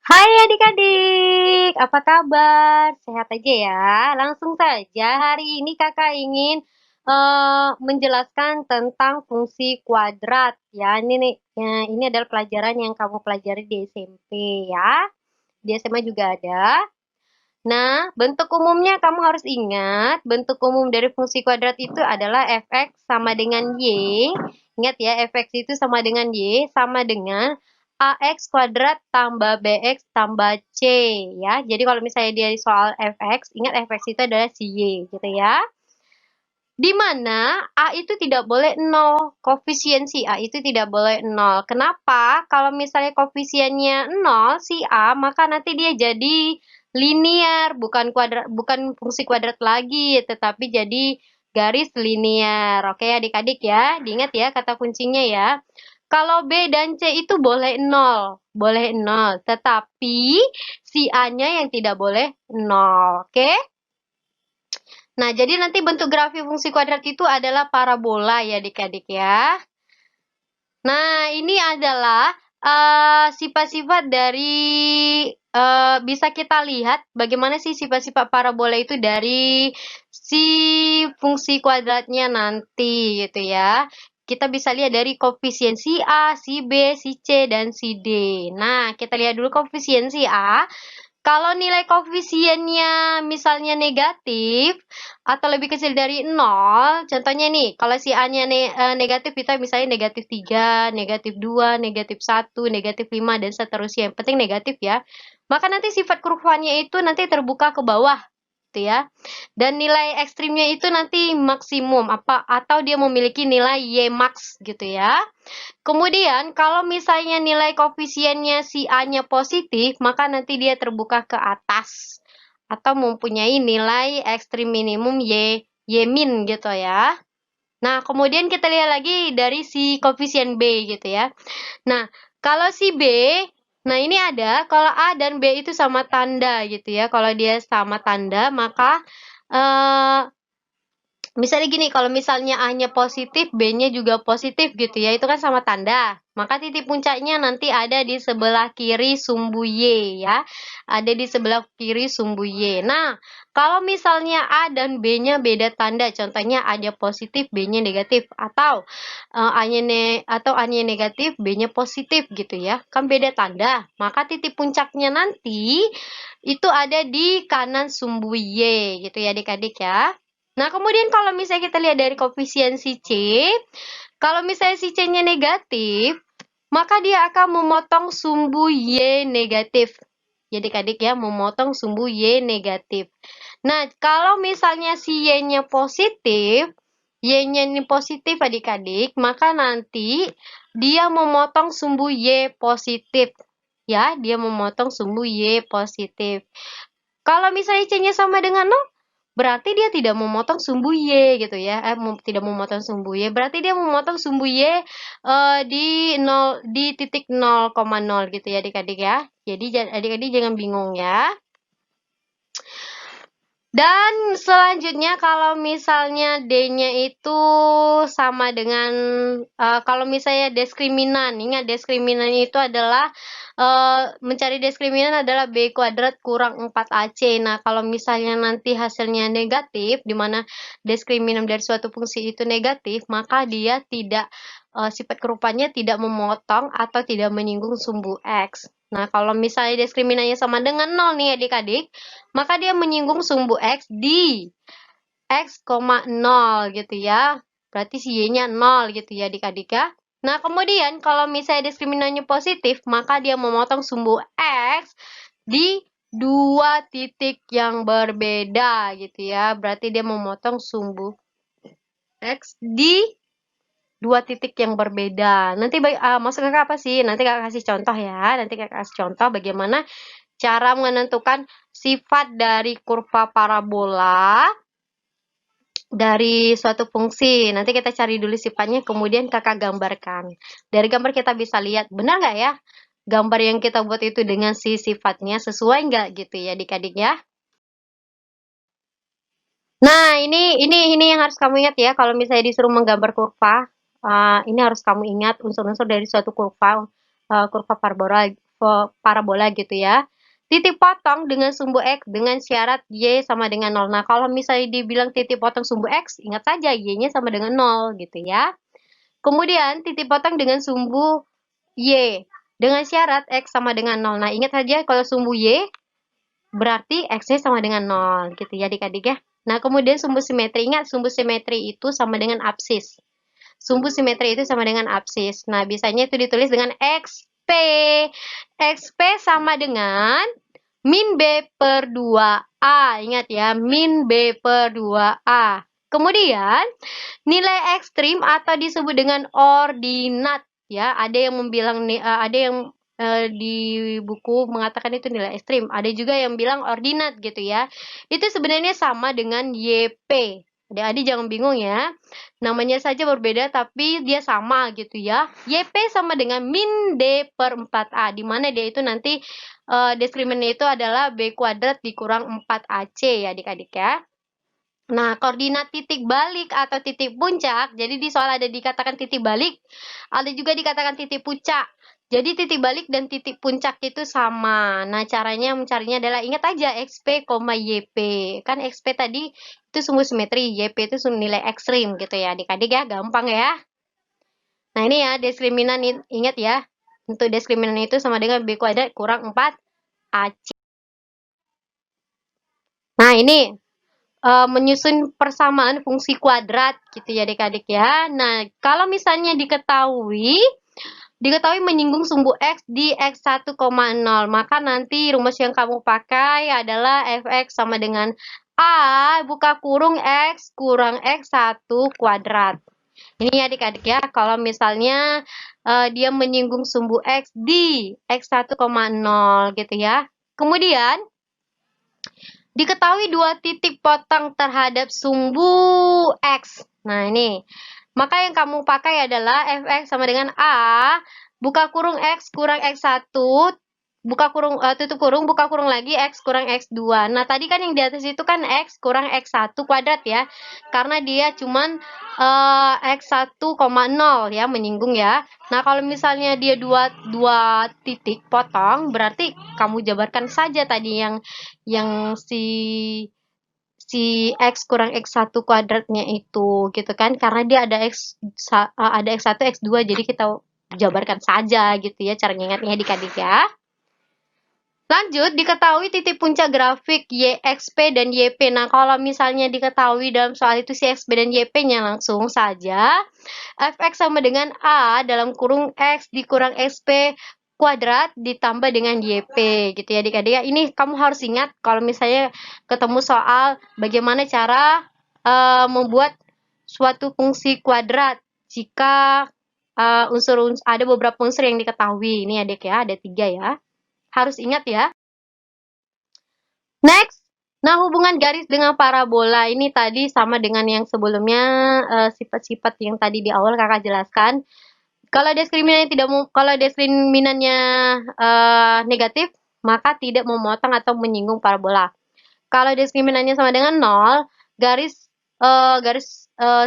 Hai adik-adik, apa kabar? Sehat aja ya. Langsung saja, hari ini kakak ingin menjelaskan tentang fungsi kuadrat ya. Ini nih, ya, ini adalah pelajaran yang kamu pelajari di SMP ya. Di SMA juga ada. Nah, bentuk umumnya kamu harus ingat, bentuk umum dari fungsi kuadrat itu adalah fx sama dengan y. Ingat ya, fx itu sama dengan y, sama dengan ax kuadrat tambah bx tambah c ya. Jadi kalau misalnya dia soal fx, ingat fx itu adalah si y gitu ya. Di mana A itu tidak boleh 0, koefisiensi A itu tidak boleh 0. Kenapa? Kalau misalnya koefisiennya 0, si A, maka nanti dia jadi linier, bukan kuadrat, bukan fungsi kuadrat lagi, tetapi jadi garis linier. Oke adik-adik ya, diingat ya kata kuncinya ya. Kalau B dan C itu boleh 0, tetapi si A-nya yang tidak boleh 0. Oke? Nah, jadi nanti bentuk grafik fungsi kuadrat itu adalah parabola ya adik-adik ya. Nah, ini adalah sifat-sifat dari bisa kita lihat bagaimana sih sifat-sifat parabola itu dari si fungsi kuadratnya nanti gitu ya. Kita bisa lihat dari koefisiensi A, si B, si C, dan si D. Nah, kita lihat dulu koefisiensi A. Kalau nilai koefisiennya misalnya negatif atau lebih kecil dari 0, contohnya nih, kalau si A-nya negatif, kita misalnya negatif 3, negatif 2, negatif 1, negatif 5, dan seterusnya. Yang penting negatif ya. Maka nanti sifat kurvanya itu nanti terbuka ke bawah, gitu ya. Dan nilai ekstrimnya itu nanti maksimum atau dia memiliki nilai Y max gitu ya. Kemudian, kalau misalnya nilai koefisiennya si A-nya positif, maka nanti dia terbuka ke atas. Atau mempunyai nilai ekstrim minimum Y min gitu ya. Nah, kemudian kita lihat lagi dari si koefisien B gitu ya. Nah, kalau si B, nah ini ada, kalau A dan B itu sama tanda gitu ya. Kalau dia sama tanda, maka misalnya gini, kalau misalnya A-nya positif, B-nya juga positif gitu ya, itu kan sama tanda. Maka titik puncaknya nanti ada di sebelah kiri sumbu Y ya. Ada di sebelah kiri sumbu Y. Nah, kalau misalnya A dan B-nya beda tanda, contohnya A-nya positif, B-nya negatif, atau A-nya negatif, B-nya positif gitu ya. Kan beda tanda. Maka titik puncaknya nanti itu ada di kanan sumbu Y gitu ya adik-adik ya. Nah, kemudian kalau misalnya kita lihat dari koefisien si C, kalau misalnya si C-nya negatif, maka dia akan memotong sumbu Y negatif. Jadi adik ya, memotong sumbu Y negatif. Nah, kalau misalnya si Y-nya positif, Y-nya ini positif adik-adik, maka nanti dia memotong sumbu Y positif. Ya, dia memotong sumbu Y positif. Kalau misalnya C-nya sama dengan 0, berarti dia tidak memotong sumbu Y gitu ya. Tidak memotong sumbu Y. Berarti dia memotong sumbu Y di titik 0,0 gitu ya adik-adik ya. Jadi adik-adik jangan bingung ya. Dan selanjutnya kalau misalnya D-nya itu sama dengan, kalau misalnya diskriminan, ingat diskriminannya itu adalah, mencari diskriminan adalah B kuadrat kurang 4AC. Nah, kalau misalnya nanti hasilnya negatif, di mana diskriminan dari suatu fungsi itu negatif, maka dia tidak, sifat kerupanya tidak memotong atau tidak menyinggung sumbu X. Nah, kalau misalnya diskriminannya sama dengan 0 nih adik-adik, maka dia menyinggung sumbu X di X, 0 gitu ya. Berarti si Y-nya 0 gitu ya adik-adik ya. Nah, kemudian kalau misalnya diskriminannya positif, maka dia memotong sumbu X di dua titik yang berbeda gitu ya. Berarti dia memotong sumbu X di dua titik yang berbeda. Nanti maksud kakak apa sih? Nanti kakak kasih contoh ya. Nanti kakak kasih contoh bagaimana cara menentukan sifat dari kurva parabola dari suatu fungsi. Nanti kita cari dulu sifatnya, kemudian kakak gambarkan. Dari gambar kita bisa lihat, benar nggak ya? Gambar yang kita buat itu dengan si sifatnya sesuai nggak gitu ya adik-adik ya? Nah, ini yang harus kamu ingat ya, kalau misalnya disuruh menggambar kurva, ini harus kamu ingat unsur-unsur dari suatu kurva, kurva parabola. parabola gitu ya. Titik potong dengan sumbu X dengan syarat Y sama dengan 0. Nah, kalau misalnya dibilang titik potong sumbu X, ingat saja Y-nya sama dengan 0 gitu ya. Kemudian titik potong dengan sumbu Y dengan syarat X sama dengan 0. Nah, ingat saja kalau sumbu Y berarti X-nya sama dengan 0 gitu ya adik-adik ya. Nah, kemudian sumbu simetri. Ingat, sumbu simetri itu sama dengan absis. Sumbu simetri itu sama dengan absis. Nah, biasanya itu ditulis dengan XP. XP sama dengan min B per 2A. Ingat ya, min B per 2A. Kemudian, nilai ekstrim atau disebut dengan ordinat. Ya, ada yang ada yang di buku mengatakan itu nilai ekstrim. Ada juga yang bilang ordinat gitu ya. Itu sebenarnya sama dengan YP. Adik-adik jangan bingung ya. Namanya saja berbeda tapi dia sama gitu ya. YP sama dengan min D per 4A. Di mana dia itu nanti diskriminannya itu adalah B kuadrat dikurang 4AC ya adik-adik ya. Nah, koordinat titik balik atau titik puncak, jadi di soal ada dikatakan titik balik, ada juga dikatakan titik puncak. Jadi titik balik dan titik puncak itu sama. Nah, caranya mencarinya adalah ingat aja XP, YP. Kan XP tadi itu sumbu simetri, YP itu sumbu nilai ekstrim gitu ya adik-adik ya, gampang ya. Nah, ini ya diskriminan, ingat ya. Untuk diskriminan itu sama dengan B kuadrat kurang 4AC. Nah, ini menyusun persamaan fungsi kuadrat gitu ya adik-adik ya. Nah, kalau misalnya diketahui menyinggung sumbu X di X 1,0, maka nanti rumus yang kamu pakai adalah Fx sama dengan A buka kurung X kurang X1 kuadrat. Ini ya adik-adik ya, kalau misalnya dia menyinggung sumbu X di X 1,0 gitu ya. Kemudian, diketahui dua titik potong terhadap sumbu X. Nah, ini. Maka yang kamu pakai adalah Fx sama dengan A, buka kurung X kurang X1, buka kurung, tutup kurung, buka kurung lagi X kurang X2. Nah, tadi kan yang di atas itu kan X kurang X1 kuadrat ya. Karena dia cuman X 1,0 ya, menyinggung ya. Nah, kalau misalnya dia dua titik potong, berarti kamu jabarkan saja tadi yang si X kurang X1 kuadratnya itu gitu kan, karena dia ada X1 X2 jadi kita jabarkan saja gitu ya cara ngingatnya adik-adik ya. Lanjut, diketahui titik puncak grafik YXP dan YP. Nah, kalau misalnya diketahui dalam soal itu si XP dan YP-nya, langsung saja Fx sama dengan A dalam kurung X dikurang XP kuadrat ditambah dengan YP gitu ya adik-adik ya. Ini kamu harus ingat kalau misalnya ketemu soal bagaimana cara membuat suatu fungsi kuadrat jika ada beberapa unsur yang diketahui. Ini adik ya, ada 3 ya. Harus ingat ya. Next. Nah, hubungan garis dengan parabola ini tadi sama dengan yang sebelumnya, sifat-sifat yang tadi di awal kakak jelaskan. Kalau diskriminannya negatif, maka tidak memotong atau menyinggung parabola. Kalau diskriminannya sama dengan 0,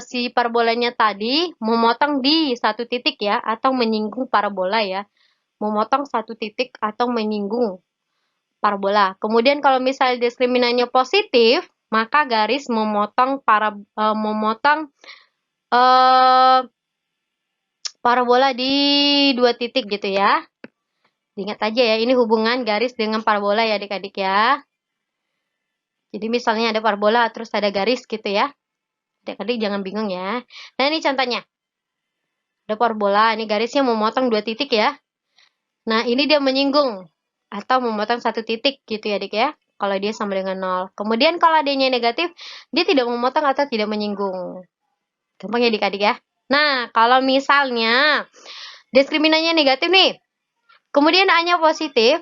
si parabolanya tadi memotong di satu titik ya, atau menyinggung parabola ya. Memotong satu titik atau menyinggung parabola. Kemudian kalau misalnya diskriminannya positif, maka garis memotong parabola di 2 titik gitu ya. Ingat aja ya, ini hubungan garis dengan parabola ya adik-adik ya. Jadi misalnya ada parabola terus ada garis gitu ya. Adik-adik jangan bingung ya. Nah, ini contohnya. Ada parabola, ini garisnya memotong 2 titik ya. Nah, ini dia menyinggung atau memotong 1 titik gitu ya adik ya. Kalau dia sama dengan 0. Kemudian kalau adanya negatif, dia tidak memotong atau tidak menyinggung. Gampang ya adik-adik ya. Nah, kalau misalnya diskriminannya negatif nih, kemudian A-nya positif,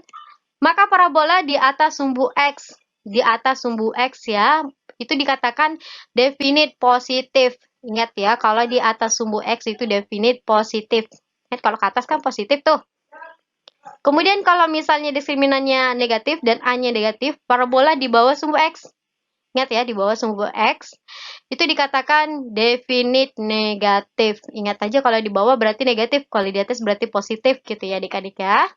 maka parabola di atas sumbu X, ya, itu dikatakan definite positif. Ingat ya, kalau di atas sumbu X itu definite positif. Kalau ke atas kan positif tuh. Kemudian kalau misalnya diskriminannya negatif dan A-nya negatif, parabola di bawah sumbu X. Ingat ya, di bawah sumbu X, itu dikatakan definite negatif. Ingat aja kalau di bawah berarti negatif, kalau di atas berarti positif gitu ya adik-adik ya.